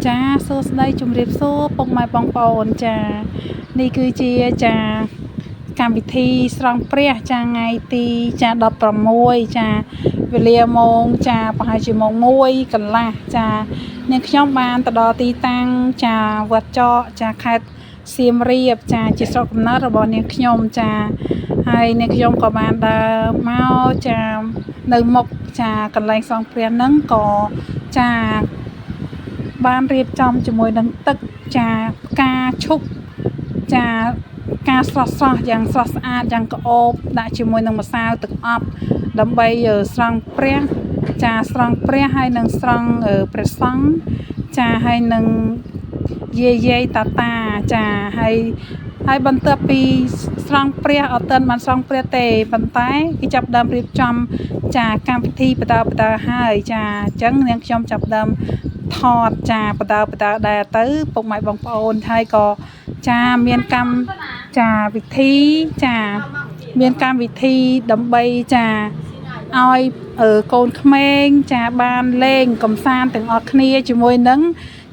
ចាសួស្តីជំរាបសួរពុកម៉ែបងប្អូនចានេះគឺជាចាកម្មវិធីស្រង់ព្រះចាថ្ងៃទីចា16ចាវេលាម៉ោងចាប្រហែលជាម៉ោង1កន្លះចានាងខ្ញុំបានទៅដល់ទីតាំងចាវត្តចកចាខេត្តសៀមរាបចាជាស្រុកកំណើតរបស់នាងខ្ញុំចាហើយនាងខ្ញុំក៏បានដើរមកចានៅមុខចាកន្លែងស្រង់ព្រះហ្នឹងក៏ចាបានរៀបចំជាមួយនឹងទឹកចាផ្កាឈប់ចាការស្រស់យ៉ាងស្រស់ស្អាតយ៉ាងក្អូបដាក់ជាមួយនឹងម្សៅទឹកអប់ដើម្បីស្រង់ព្រះចាស្រង់ព្រះហើយនឹងស្រង់ព្រះសង្ឃចាហើយនឹងយាយតាតាចាហើយបន្ទាប់ពីស្រង់ព្រះអត់ទាន់បានស្រង់ព្រះទេប៉ុន្តែគេចាប់ដើមរៀបចំចាកម្មវិធីបដហើយចាអញ្ចឹងនាងខ្ញុំចាប់ដើមថតចាបដដែរទៅពុកម៉ែបងប្អូនហើយក៏ចាមានកម្មចាវិធីចាមានកម្មវិធីដើម្បីចាឲ្យកូនក្មេងចាបានលេងកំសាន្តទាំងអស់គ្នាជាមួយនឹង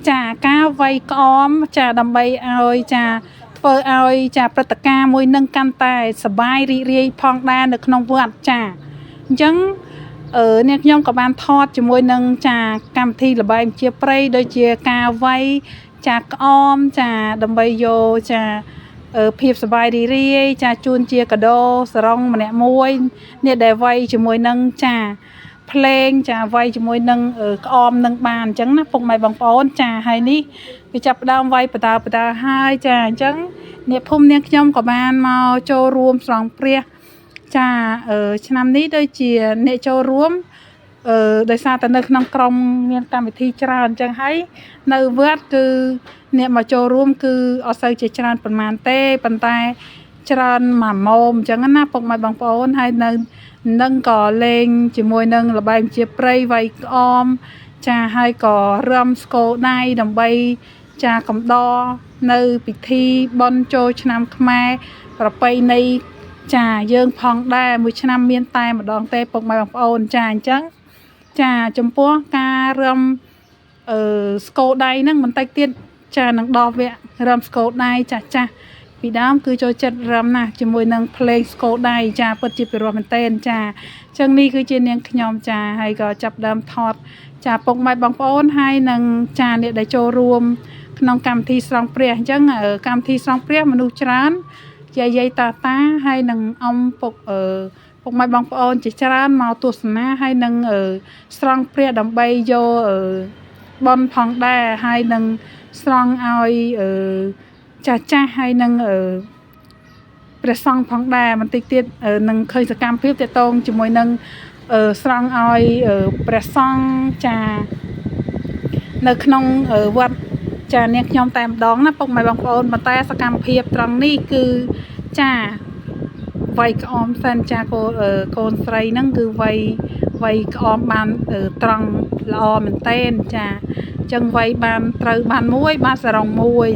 ចាការវាយក្អមចាដើម្បីឲ្យចាធ្វើឲ្យចាព្រឹត្តិការណ៍មួយនឹងកាន់តែសប្បាយរីករាយផងដែរនៅក្នុងវត្តចាអញ្ចឹងនាងខ្ញុំក៏បានថតជាមួយនឹងចាកម្មវិធីល្បែងជាព្រៃដូចជាការវាយចាក្អមចាដើម្បីយកចាភាពសប្បាយរីករាយចាជូនជាកាដូសរងម្នាក់មួយនេះដែលវាយជាមួយនឹងចាភ្លេងចាវាយជាមួយនឹងក្អមនឹងបានអញ្ចឹងណាពុកម៉ែបងប្អូនចាហើយនេះវាចាប់ផ្ដើមវាយបដាហើយចាអញ្ចឹងអ្នកភូមិនាងខ្ញុំក៏បានមកចូលរួមស្រង់ព្រះចាឆ្នាំនេះដូចជាអ្នកចូលរួមដោយសារតែនៅក្នុងក្រុមមានកម្មវិធីច្រើនអញ្ចឹងហើយនៅវត្តគឺអ្នកមកចូលរួមគឺអត់សូវជាច្រើនប៉ុន្មានទេប៉ុន្តែច្រើនមួយម៉ោងអញ្ចឹងណាពុកម៉ែបងប្អូនហើយនៅនឹងក៏លេងជាមួយនឹងល្បែងជាព្រៃវាយក្អមចាហើយក៏រំស្គរដៃដើម្បីចាកំដរនៅពិធីបុណ្យចូលឆ្នាំខ្មែរប្រពៃណីចាយើងផងដែរមួយឆ្នាំមានតែម្ដងទេពុកម៉ែបងប្អូនចាអញ្ចឹងចាចំពោះការរំស្គរដៃហ្នឹងបន្តិចទៀតចានឹងដោះវគ្គរំស្គរដៃចាស់ពីដើមគឺចូលចិត្តរំណាស់ជាមួយនឹងភ្លេងស្គរដៃចាពិតជាពិរោះមែនទែនចាអញ្ចឹងនេះគឺជានាងខ្ញុំចាហើយក៏ចាប់ដើមថតចាពុកម៉ែបងប្អូនហើយនឹងចាអ្នកដែលចូលរួមក្នុងកម្មវិធីស្រង់ព្រះអញ្ចឹងកម្មវិធីស្រង់ព្រះមនុស្សច្រើនយាយតាតាហើយនឹងអំពុកម៉ែបងប្អូនជាច្រើនមកទស្សនាហើយនឹងស្រង់ព្រះដើម្បីយកបនផងដែរហើយនឹងស្រង់ឲ្យចាស់ហើយនឹងព្រះសង្ឃផងដែរបន្តិចទៀតនឹងឃើញសកម្មភាពទាក់ទងជាមួយនឹងស្រង់ឲ្យព្រះសង្ឃចានៅក្នុងវត្តចានាងខ្ញុំតែម្ដងណាពុកម៉ែបងប្អូនប៉ុន្តែសកម្មភាពត្រង់នេះគឺចាវាយក្អមសិនចាកូនស្រីហ្នឹងគឺវាយក្អមបានត្រង់ល្អមែនទែនចាអញ្ចឹងវាយបានត្រូវបានមួយបានសរងមួយ